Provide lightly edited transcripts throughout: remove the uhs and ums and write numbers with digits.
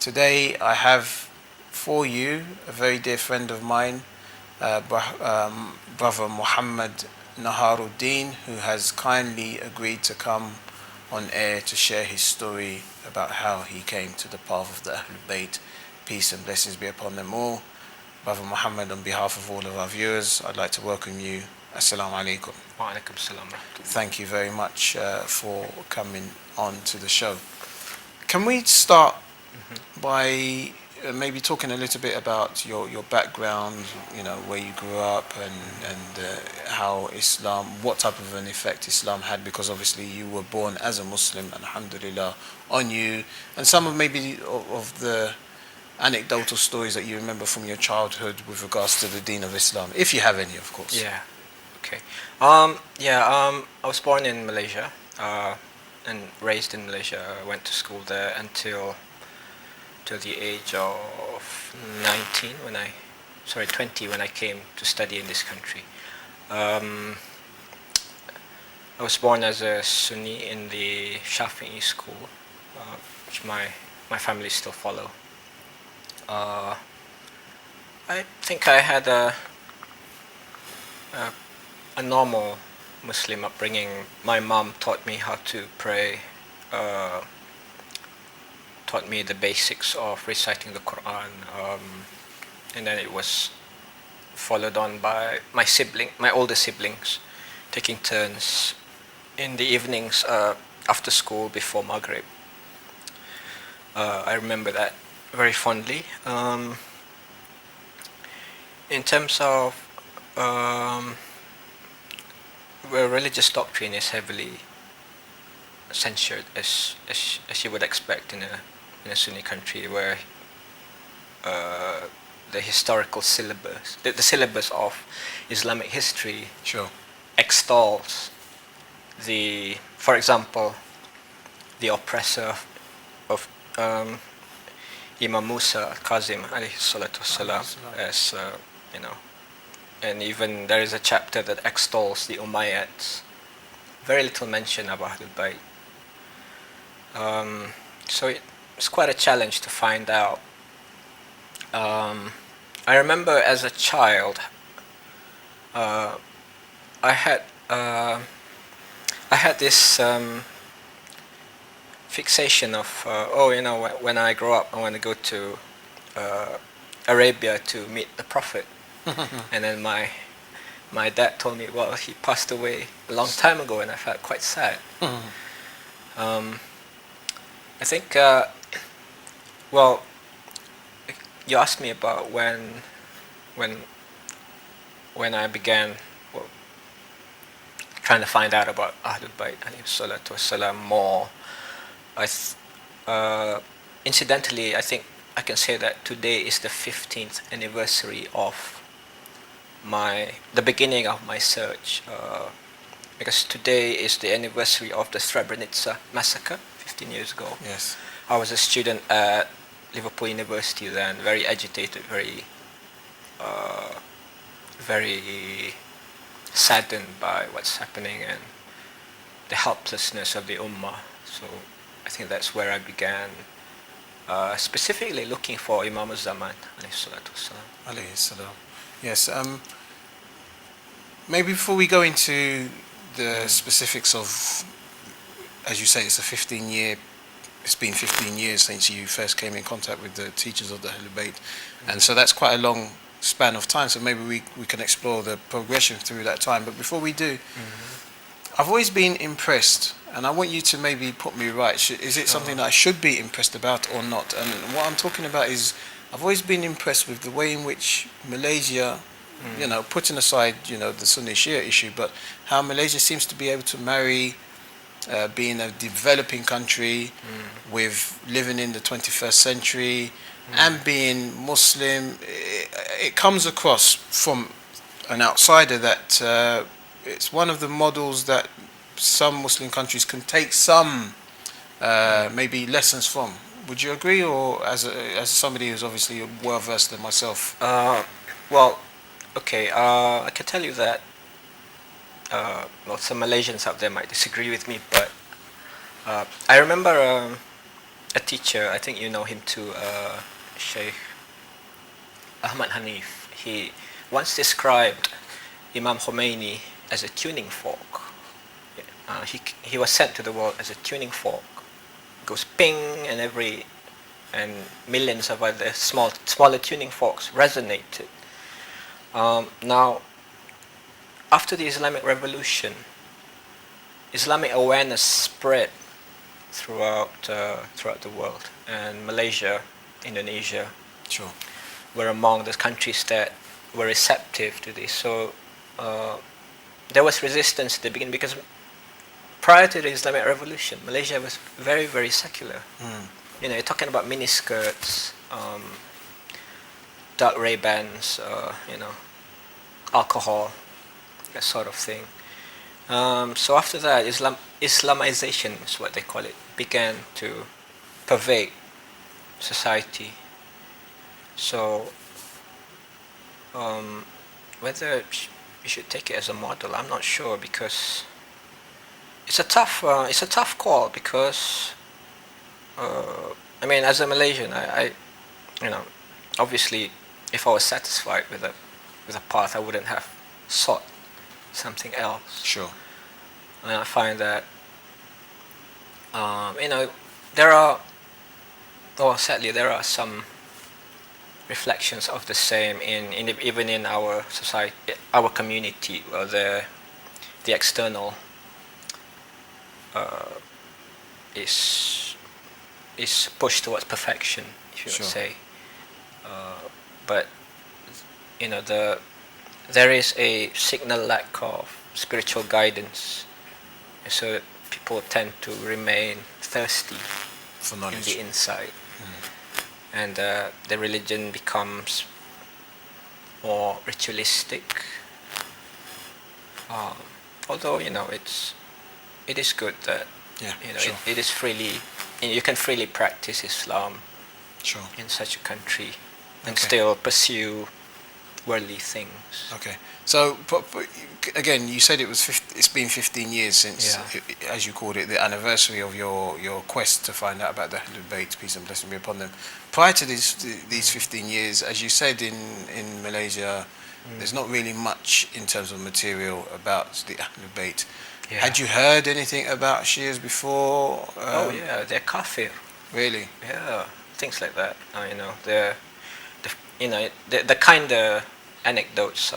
Today I have for you a very dear friend of mine, Brother Muhammad Naharuddin, who has kindly agreed to come on air to share his story about how he came to the path of the Ahlul Bayt. Peace and blessings be upon them all. Brother Muhammad, on behalf of all of our viewers, I'd like to welcome you. Assalamu alaikum. Wa alaikum salam. Thank you very much for coming on to the show. Can we start by maybe talking a little bit about your background, where you grew up and how Islam, what type of an effect Islam had, because obviously you were born as a Muslim, alhamdulillah, on you, and some of maybe of the anecdotal stories that you remember from your childhood with regards to the Deen of Islam, if you have any, of course. Yeah. Okay. I was born in Malaysia and raised in Malaysia. I went to school there until the age of 20 when I came to study in this country. I was born as a Sunni in the Shafi'i school, which my family still follow. I think I had a normal Muslim upbringing. My mom taught me how to pray, taught me the basics of reciting the Quran, and then it was followed on by my older siblings, taking turns in the evenings after school before Maghrib. I remember that very fondly. In terms of where religious doctrine is heavily censured, as you would expect in a Sunni country, where the historical syllabus, the syllabus of Islamic history, Sure. extols for example, the oppressor of Imam Musa al-Kazim alayhi salatu wassalam, as and even there is a chapter that extols the Umayyads. Very little mention of Ahlul Bayt. So it's quite a challenge to find out. I remember as a child, I had this fixation of when I grow up I want to go to Arabia to meet the Prophet. And then my dad told me, well, he passed away a long time ago, and I felt quite sad. I think, you asked me about when I began trying to find out about Ahlul Bayt alayhi salatu wassalam more. Incidentally, I think I can say that today is the 15th anniversary of the beginning of my search, because today is the anniversary of the Srebrenica massacre 15 years ago. Yes. I was a student at Liverpool University then, very agitated, very saddened by what's happening and the helplessness of the Ummah. So I think that's where I began specifically looking for Imam al-Zaman alayhi salatu wassalam. Alayhi salam. Yes. Maybe before we go into the specifics of, as you say, it's been 15 years since you first came in contact with the teachers of the Ahlul Bayt, and so that's quite a long span of time. So maybe we can explore the progression through that time. But before we do, I've always been impressed, and I want you to maybe put me right. Is it something that I should be impressed about or not? And what I'm talking about is, I've always been impressed with the way in which Malaysia, putting aside, the Sunni Shia issue, but how Malaysia seems to be able to marry being a developing country with living in the 21st century and being Muslim. It comes across from an outsider that it's one of the models that some Muslim countries can take some maybe lessons from. Would you agree, or as somebody who's obviously well versed than myself? I can tell you that some Malaysians out there might disagree with me, but I remember a teacher, I think you know him too, Sheikh Ahmad Hanif. He once described Imam Khomeini as a tuning fork. He was sent to the world as a tuning fork. It goes ping, and millions of other smaller tuning forks resonated. Now, after the Islamic Revolution, Islamic awareness spread throughout the world, and Malaysia, Indonesia, Sure. were among the countries that were receptive to this. So there was resistance at the beginning, because prior to the Islamic Revolution, Malaysia was very, very secular. You know, you're talking about miniskirts, dark Ray-Bans, you know, alcohol, that sort of thing. So after that, Islamization is what they call it, began to pervade society. So whether you should take it as a model, I'm not sure, because it's a tough call, because I mean, as a Malaysian, I you know, obviously, if I was satisfied with a path, I wouldn't have sought something else. Sure. And I find that you know, there are, sadly, there are some reflections of the same even in our society, our community, where the external is pushed towards perfection, if you would say. But you know, there is a signal lack of spiritual guidance, so people tend to remain thirsty For knowledge. in the inside, and the religion becomes more ritualistic. Although, you know, it is good that you know, sure. it is freely, you can freely practice Islam Sure. in such a country and Okay. still pursue worldly things. Okay. So, but again, you said it's been 15 years since, as you called it, the anniversary of your quest to find out about the Ahlul Bayt, peace and blessing be upon them. Prior to these 15 years, as you said, in Malaysia, there's not really much in terms of material about the Ahlul Bayt. Yeah. Had you heard anything about Shias before? Oh yeah, they're kafir. Really? Yeah, things like that. You know, the kind of anecdotes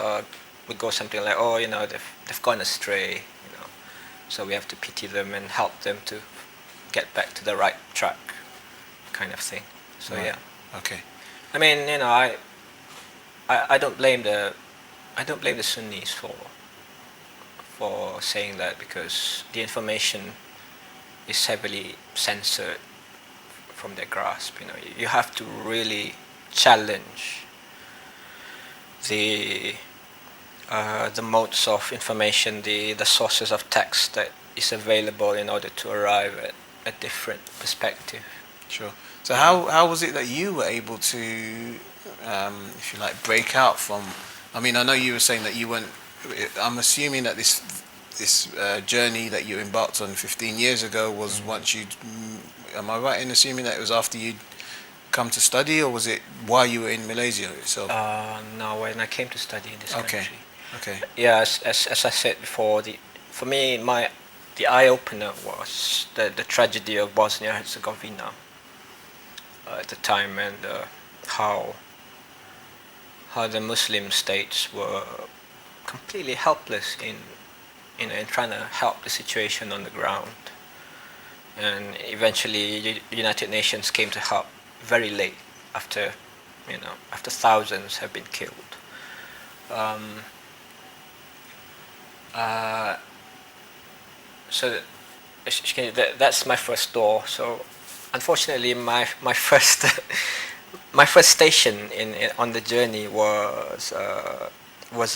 would go something like, oh, you know, they've gone astray, you know, so we have to pity them and help them to get back to the right track, kind of thing. So Right. yeah. Okay. I mean, you know, I don't blame the Sunnis for saying that, because the information is heavily censored from their grasp. You know, you have to really challenge the modes of information, the sources of text that is available, in order to arrive at a different perspective. Sure. So how was it that you were able to, if you like, break out from? I mean, I know you were saying that you weren't. I'm assuming that this journey that you embarked on 15 years ago was once you. Am I right in assuming that it was after you'd come to study, or was it while you were in Malaysia itself? No, when I came to study in this country. Okay. Yeah, as I said before, for me, the eye opener was the tragedy of Bosnia Herzegovina at the time, and how the Muslim states were completely helpless in trying to help the situation on the ground, and eventually United Nations came to help very late, after thousands have been killed. So that's my first door. So unfortunately, my first station on the journey was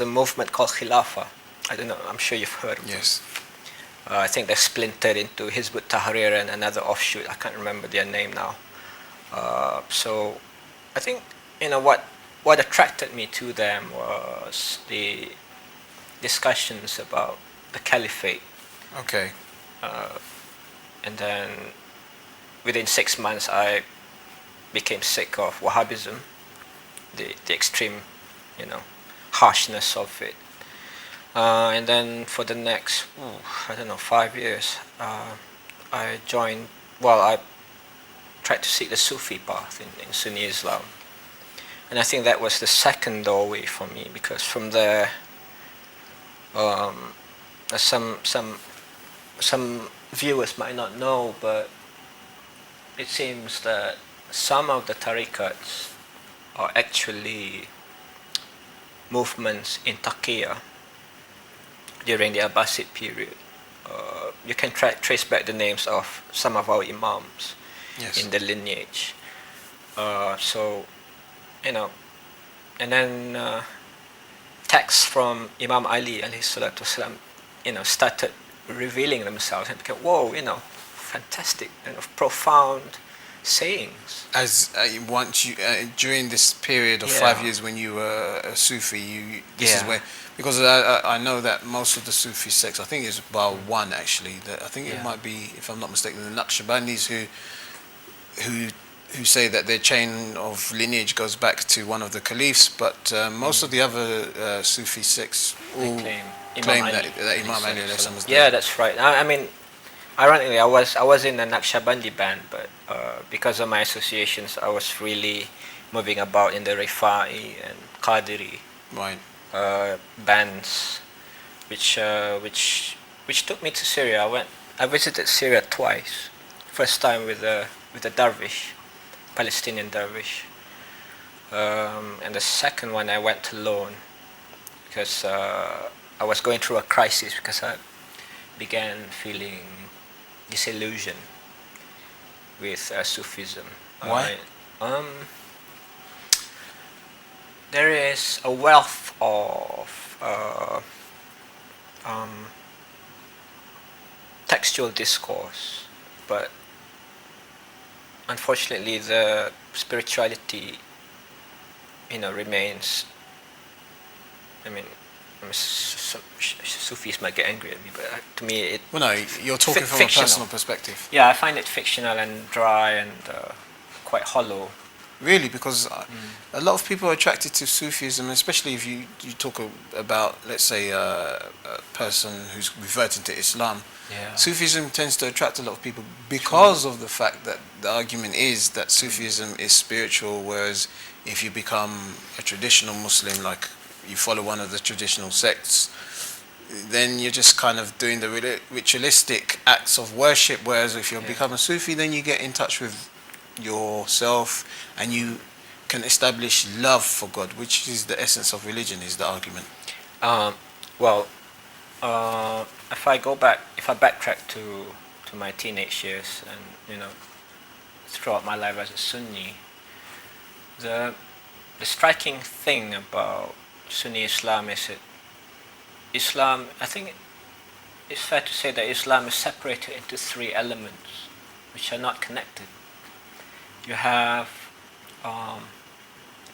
a movement called Khilafah. I don't know, I'm sure you've heard of Yes. it. I think they splintered into Hizb ut-Tahrir and another offshoot. I can't remember their name now. So I think, you know, what attracted me to them was the discussions about the caliphate. Okay. And then within 6 months I became sick of Wahhabism, the extreme, harshness of it. And then for the next, I don't know, 5 years, I tried to seek the Sufi path in Sunni Islam. And I think that was the second doorway for me, because from there, some viewers might not know, but it seems that some of the tariqats are actually movements in taqiyya during the Abbasid period. You can trace back the names of some of our imams in the lineage. And then texts from Imam Ali alayhi salatu wasalam, started revealing themselves and became, whoa, fantastic and profound sayings. As once you during this period of 5 years when you were a Sufi, this is where, because I know that most of the Sufi sects, I think it's about one actually, that I think it might be, if I'm not mistaken, the Naqshbandis who say that their chain of lineage goes back to one of the caliphs, but most of the other Sufi sects all claim that Imam Ali was there. Yeah, that's right. I mean, ironically, I was in the Naqshbandi band, but because of my associations, I was really moving about in the Rifa'i and Qadiri bands, which took me to Syria. I visited Syria twice. First time with a dervish, Palestinian dervish, and the second one I went alone, because I was going through a crisis, because I began feeling disillusion with Sufism. Why? There is a wealth of textual discourse, but unfortunately the spirituality remains. I mean, some Sufis might get angry at me, but to me it... Well, no, you're talking from fictional. a personal perspective. Yeah, I find it fictional and dry and quite hollow. Really, because a lot of people are attracted to Sufism, especially if you talk about, let's say, a person who's reverting to Islam. Yeah. Sufism tends to attract a lot of people because of the fact that the argument is that Sufism is spiritual, whereas if you become a traditional Muslim, like you follow one of the traditional sects, then you're just kind of doing the ritualistic acts of worship, whereas if you become a Sufi, then you get in touch with yourself and you can establish love for God, which is the essence of religion, is the argument. If I backtrack to my teenage years and throughout my life as a Sunni, the striking thing about Sunni Islam is Islam, I think it's fair to say that Islam is separated into three elements which are not connected. You have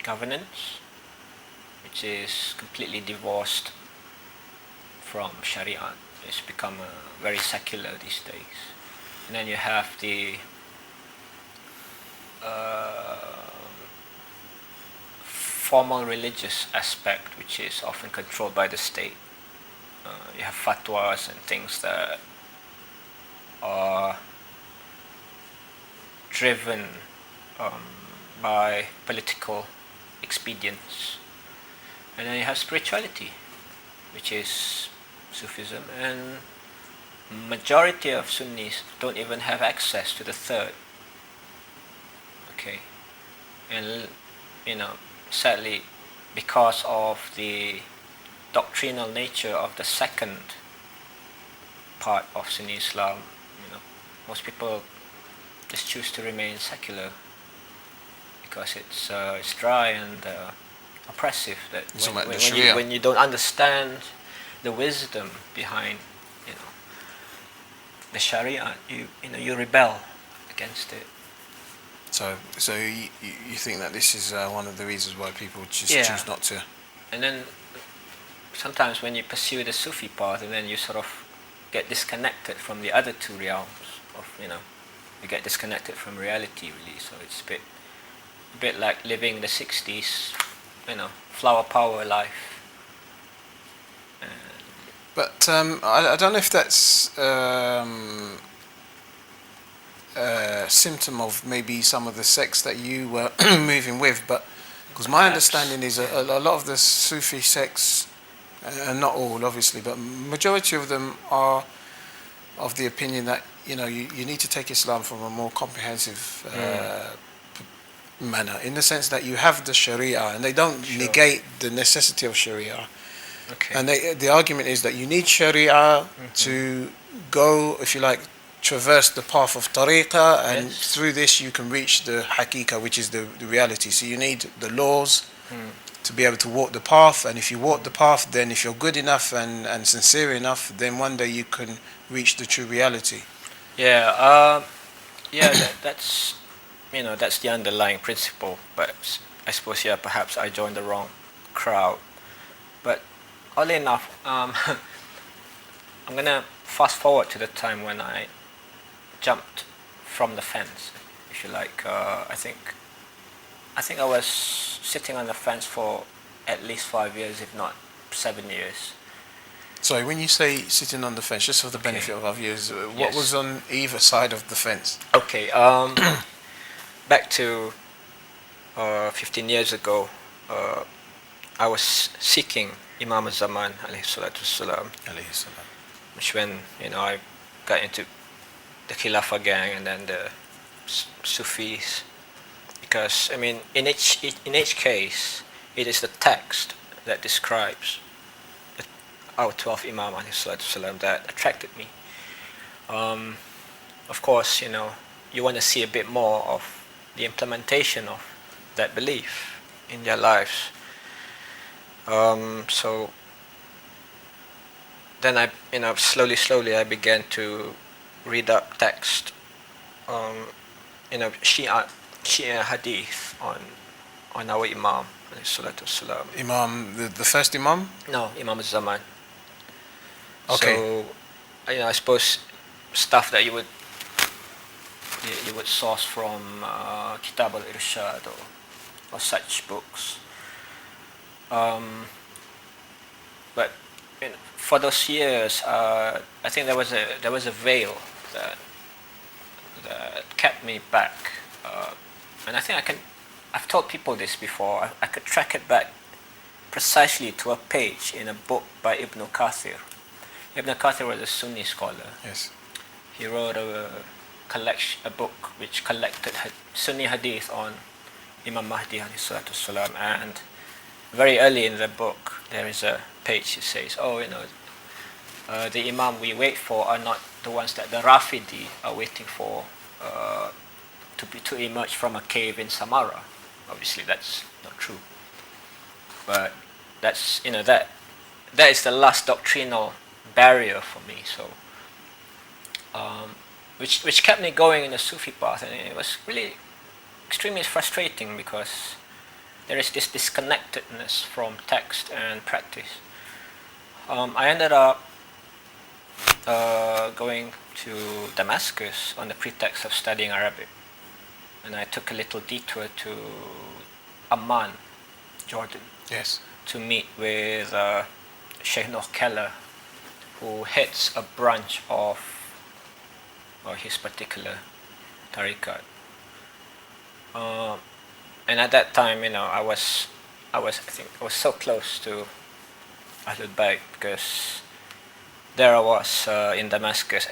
governance, which is completely divorced from Sharia. It's become very secular these days. And then you have the formal religious aspect, which is often controlled by the state. You have fatwas and things that are driven by political expedience. And then you have spirituality, which is Sufism, and majority of Sunnis don't even have access to the third. Okay, and sadly, because of the doctrinal nature of the second part of Sunni Islam, most people just choose to remain secular because it's dry and oppressive. That when you don't understand the wisdom behind the Sharia, you rebel against it. So you think that this is one of the reasons why people just choose not to. And then sometimes when you pursue the Sufi path, and then you sort of get disconnected from the other two realms of you get disconnected from reality, really. So it's a bit like living the 60s, flower power life. But I don't know if that's a symptom of maybe some of the sects that you were moving with, but because my understanding is a lot of the Sufi sects, and not all obviously, but majority of them are of the opinion that you need to take Islam from a more comprehensive manner, in the sense that you have the Sharia and they don't negate the necessity of Sharia. Okay. And the argument is that you need Sharia to go, if you like, traverse the path of tariqah, and through this you can reach the haqiqah, which is the reality. So you need the laws to be able to walk the path, and if you walk the path, then if you're good enough and sincere enough, then one day you can reach the true reality. Yeah, that's that's the underlying principle. But I suppose perhaps I joined the wrong crowd. But oddly enough, I'm gonna fast forward to the time when I jumped from the fence, if you like. I think I was sitting on the fence for at least 5 years, if not 7 years. Sorry, when you say sitting on the fence, just for the benefit of our viewers, what was on either side of the fence? Okay, back to 15 years ago, I was seeking Imam al-Zaman, alayhi salatu wassalam, which when I got into the Khilafah gang and then the Sufis, because in each case it is the text that describes our 12th Imam alayhi salatu wassalam that attracted me. Of course, you want to see a bit more of the implementation of that belief in their lives. So then I, slowly I began to read up text, Shia hadith on our Imam alayhi salatu wassalam. Imam, the first Imam? No, Imam al-Zaman. Okay. So, I suppose stuff that you would source from Kitab al-Irshad or such books. But for those years, I think there was a veil that kept me back, and I think I've told people this before. I could track it back precisely to a page in a book by Ibn Kathir. Ibn Kathir was a Sunni scholar. Yes. He wrote a book which collected Sunni hadith on Imam Mahdi alayhi salatu wassalam, and very early in the book there is a page that says, the Imam we wait for are not the ones that the Rafidi are waiting for to emerge from a cave in Samara. Obviously that's not true, but that's that is the last doctrinal barrier for me. So which kept me going in the Sufi path, and it was really extremely frustrating because there is this disconnectedness from text and practice. I ended up going to Damascus on the pretext of studying Arabic, and I took a little detour to Amman, Jordan. Yes. To meet with Sheikh Noor Keller, who heads a branch of his particular tariqat. And at that time, I was so close to Ahlul Bayt, because there I was in Damascus.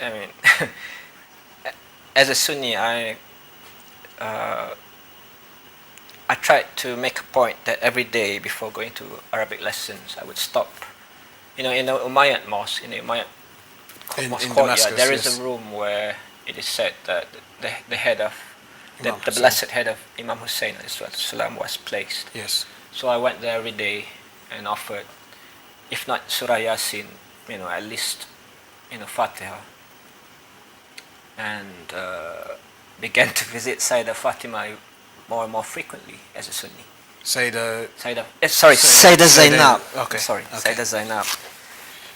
As a Sunni, I tried to make a point that every day before going to Arabic lessons, I would stop. In the Umayyad mosque, in the Umayyad mosque courtyard, there is a room where it is said that the head of the blessed head of Imam Hussein was placed. Yes. So I went there every day and offered, if not Surah Yasin, at least Fatiha, and began to visit Sayyidah Fatima more and more frequently as a Sunni. Sayyidah Zainab. Okay. Sayyidah Zainab.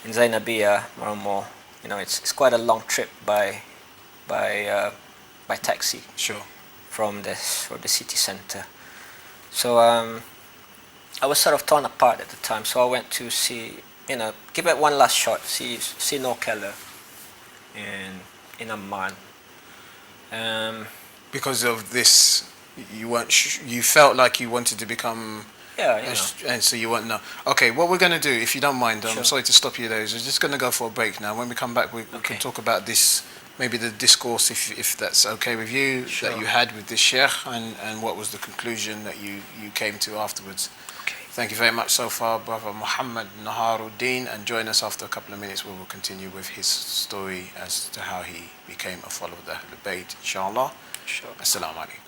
In Zainabiyya, more and more. It's quite a long trip by by taxi Sure. from the city center. So I was sort of torn apart at the time. So I went to see, give it one last shot, see No Keller in Amman. Because of this, you weren't. You felt like you wanted to become. Yeah, And so you weren't. No. Okay. What we're going to do, if you don't mind, I'm Sure. sorry to stop you there. We're just going to go for a break now. When we come back, we can talk about this. Maybe the discourse, if that's okay with you, Sure. that you had with this sheikh, and what was the conclusion that you came to afterwards. Okay. Thank you very much so far, Brother Muhammad Naharuddin, and join us after a couple of minutes where we'll continue with his story as to how he became a follower of the Ahlul Bayt, inshallah. Sure. Assalamu alaikum.